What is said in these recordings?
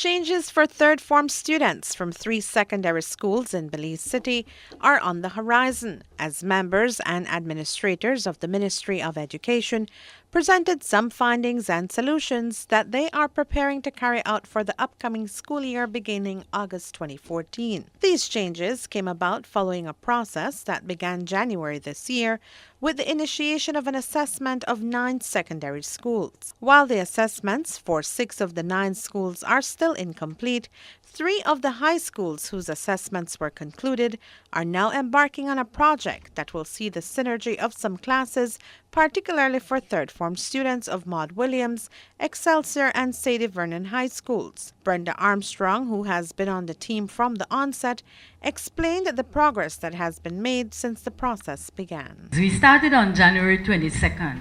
Changes for third form students from 3 secondary schools in Belize City are on the horizon as members and administrators of the Ministry of Education presented some findings and solutions that they are preparing to carry out for the upcoming school year beginning August 2014. These changes came about following a process that began January this year with the initiation of an assessment of 9 secondary schools. While the assessments for 6 of the 9 schools are still incomplete, 3 of the high schools whose assessments were concluded are now embarking on a project that will see the synergy of some classes, particularly for third form students of Maud Williams, Excelsior, and Sadie Vernon High Schools. Brenda Armstrong, who has been on the team from the onset, explained the progress that has been made since the process began. We started on January 22nd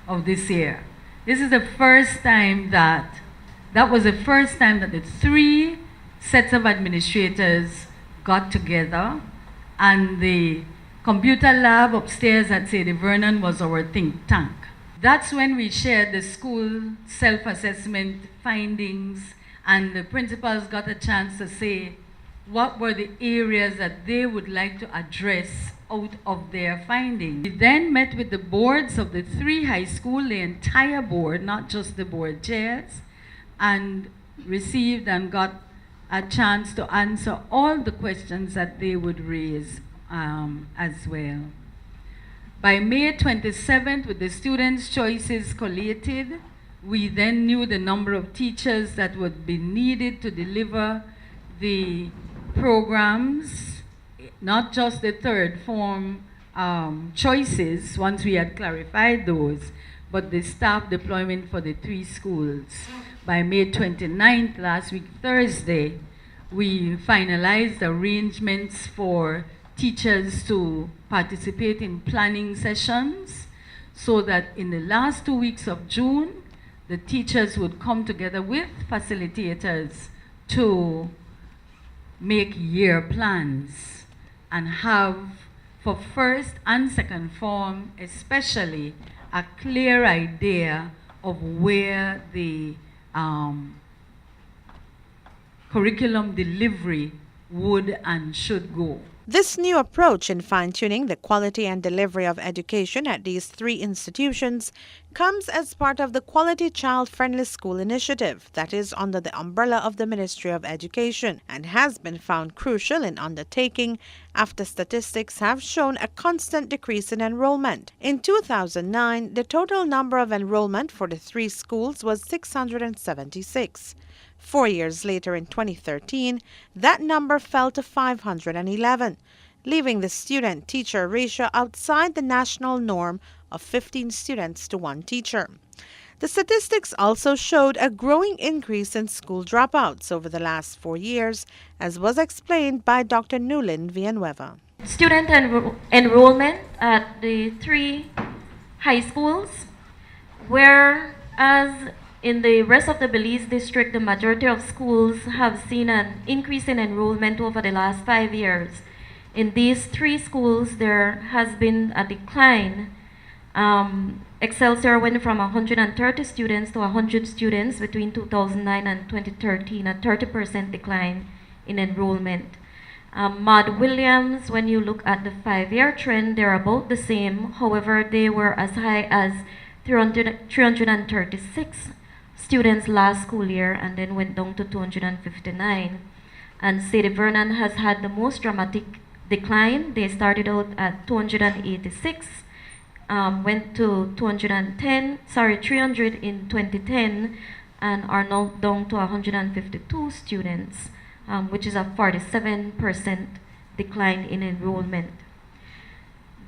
of this year. This is the first time that the 3 sets of administrators got together, and the computer lab upstairs at Sadie Vernon was our think tank. That's when we shared the school self-assessment findings, and the principals got a chance to say what were the areas that they would like to address out of their findings. We then met with the boards of the 3 high schools, the entire board, not just the board chairs, and received and got a chance to answer all the questions that they would raise as well. By May 27th, with the students' choices collated, we then knew the number of teachers that would be needed to deliver the programs, not just the third form choices, once we had clarified those, but the staff deployment for the 3 schools. By May 29th, last week, Thursday, we finalized arrangements for teachers to participate in planning sessions so that in the last 2 weeks of June, the teachers would come together with facilitators to make year plans and have, for first and second form especially, a clear idea of where the curriculum delivery would and should go. This new approach in fine-tuning the quality and delivery of education at these 3 institutions comes as part of the Quality Child-Friendly School Initiative that is under the umbrella of the Ministry of Education and has been found crucial in undertaking after statistics have shown a constant decrease in enrollment. In 2009, the total number of enrollment for the 3 schools was 676. 4 years later, in 2013, that number fell to 511, leaving the student-teacher ratio outside the national norm of 15 students to 1 teacher. The statistics also showed a growing increase in school dropouts over the last 4 years, as was explained by Dr. Newlyn Villanueva. Student enrollment at the 3 high schools, whereas in the rest of the Belize district, the majority of schools have seen an increase in enrollment over the last 5 years. In these 3 schools, there has been a decline. Excelsior went from 130 students to 100 students between 2009 and 2013, a 30% decline in enrollment. Maud Williams, when you look at the 5-year trend, they're about the same. However, they were as high as 336 students last school year and then went down to 259. And Sadie Vernon has had the most dramatic decline. They started out at 286, went to 300 in 2010, and are now down to 152 students, which is a 47% decline in enrollment.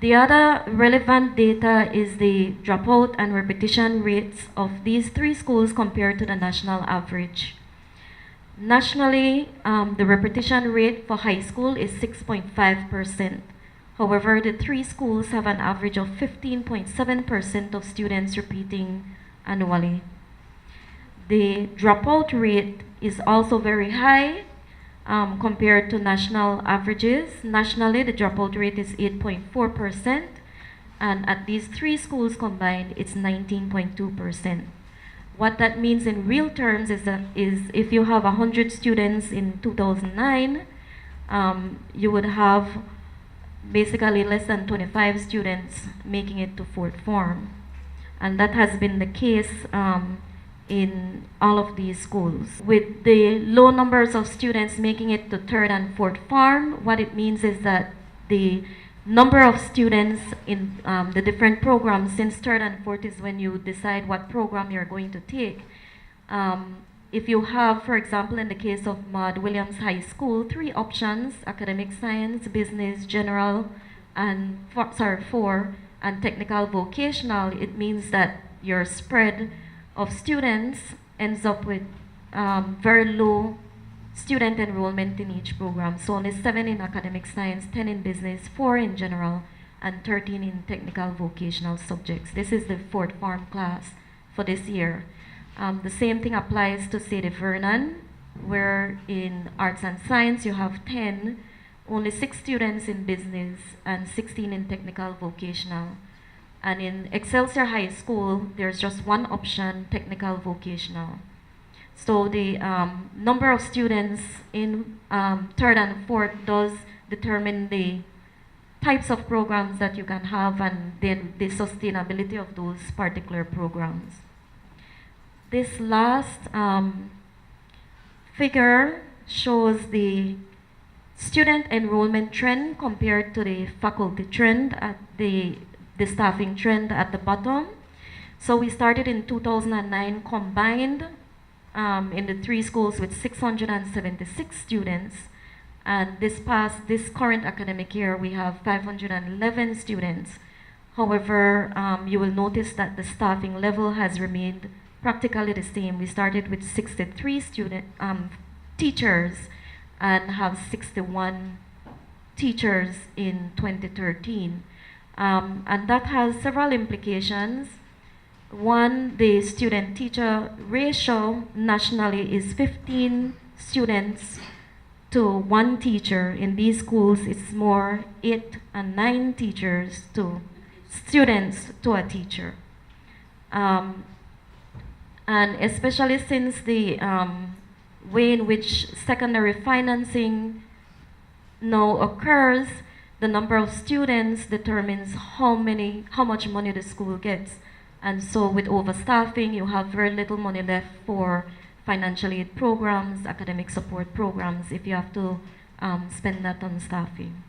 The other relevant data is the dropout and repetition rates of these 3 schools compared to the national average. Nationally, the repetition rate for high school is 6.5%. However, the 3 schools have an average of 15.7% of students repeating annually. The dropout rate is also very high compared to national averages. Nationally, the dropout rate is 8.4%, and at these 3 schools combined, it's 19.2%. What that means in real terms is if you have 100 students in 2009, you would have basically less than 25 students making it to fourth form. And that has been the case in all of these schools. With the low numbers of students making it to third and fourth form, what it means is that the number of students in the different programs, since third and fourth is when you decide what program you're going to take. If you have, for example, in the case of Maud Williams High School, 3 options: academic science, business, general, and four, and technical vocational, it means that your spread of students ends up with very low student enrollment in each program. So only 7 in academic science, 10 in business, 4 in general, and 13 in technical vocational subjects. This is the fourth form class for this year. The same thing applies to Sadie Vernon, where in arts and science you have 10, only 6 students in business and 16 in technical vocational. And in Excelsior High School, there's just 1 option, technical vocational. So the number of students in third and fourth does determine the types of programs that you can have and then the sustainability of those particular programs. This last figure shows the student enrollment trend compared to the faculty trend at the staffing trend at the bottom. So we started in 2009 combined in the 3 schools with 676 students, and this current academic year we have 511 students. However, you will notice that the staffing level has remained practically the same. We started with 63 teachers and have 61 teachers in 2013. And that has several implications. One, the student-teacher ratio nationally is 15 students to 1 teacher. In these schools, it's more 8 and 9 teachers to students to a teacher. And especially since the way in which secondary financing now occurs, the number of students determines how much money the school gets. And so with overstaffing, you have very little money left for financial aid programs, academic support programs, if you have to spend that on staffing.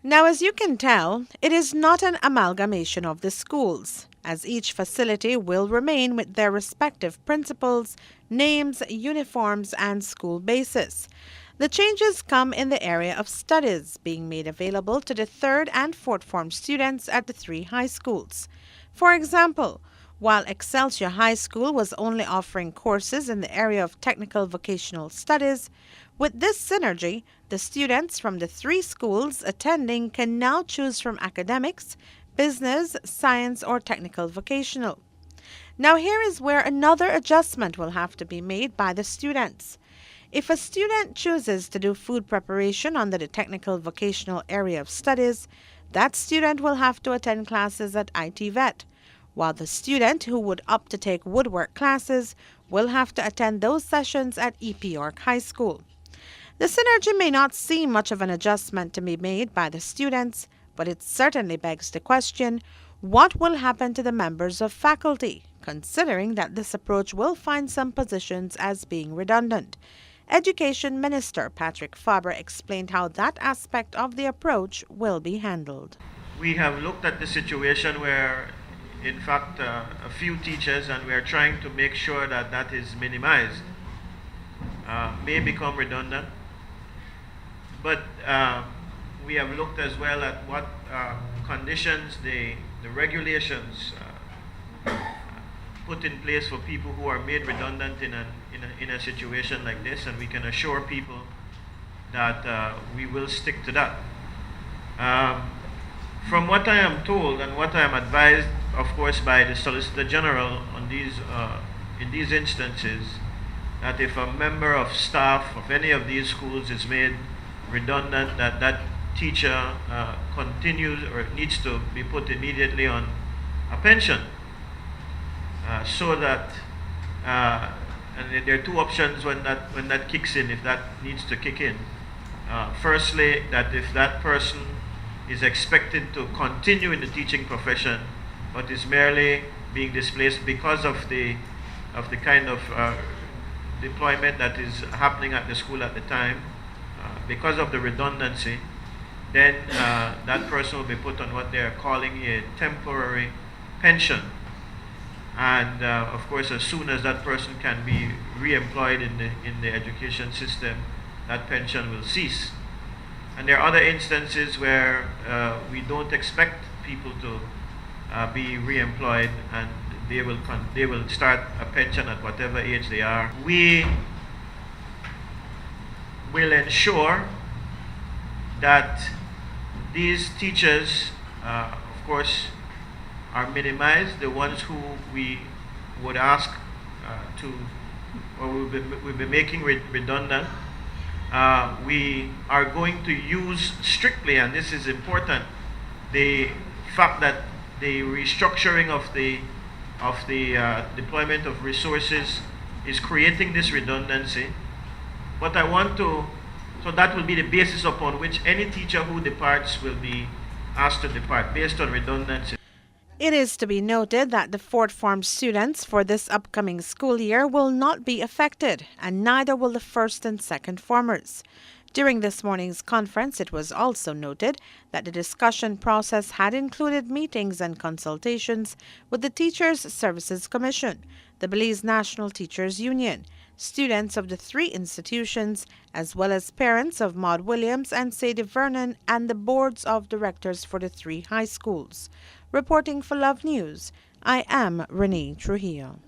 Now, as you can tell, it is not an amalgamation of the schools, as each facility will remain with their respective principals, names, uniforms, and school basis. The changes come in the area of studies being made available to the third and fourth form students at the 3 high schools. For example, while Excelsior High School was only offering courses in the area of technical vocational studies, with this synergy, the students from the 3 schools attending can now choose from academics, business, science, or technical vocational. Now here is where another adjustment will have to be made by the students. If a student chooses to do food preparation under the technical vocational area of studies, that student will have to attend classes at ITVET, while the student who would opt to take woodwork classes will have to attend those sessions at EP York High School. The synergy may not seem much of an adjustment to be made by the students, but it certainly begs the question, what will happen to the members of faculty, considering that this approach will find some positions as being redundant? Education Minister Patrick Faber explained how that aspect of the approach will be handled. We have looked at the situation where, in fact, a few teachers, and we are trying to make sure that that is minimized, may become redundant. But we have looked as well at what conditions the regulations put in place for people who are made redundant in a situation like this, and we can assure people that we will stick to that. From what I am told and what I am advised, of course, by the Solicitor General on in these instances, that if a member of staff of any of these schools is made redundant, that teacher continues or needs to be put immediately on a pension, so that and there are two options when that kicks in, if that needs to kick in. Firstly, that if that person is expected to continue in the teaching profession, but is merely being displaced because of the kind of deployment that is happening at the school at the time, because of the redundancy, then that person will be put on what they are calling a temporary pension. And of course, as soon as that person can be re-employed in the education system, that pension will cease. And there are other instances where we don't expect people to be re-employed, and they will start a pension at whatever age they are. We will ensure that these teachers, of course, are minimized. The ones who we would ask or we'll be making redundant. We are going to use strictly, and this is important, the fact that the restructuring of the deployment of resources is creating this redundancy. But so that will be the basis upon which any teacher who departs will be asked to depart, based on redundancy. It is to be noted that the fourth form students for this upcoming school year will not be affected, and neither will the first and second formers. During this morning's conference, it was also noted that the discussion process had included meetings and consultations with the Teachers Services Commission, the Belize National Teachers Union, students of the three institutions, as well as parents of Maud Williams and Sadie Vernon, and the boards of directors for the three high schools. Reporting for Love News, I am Renee Trujillo.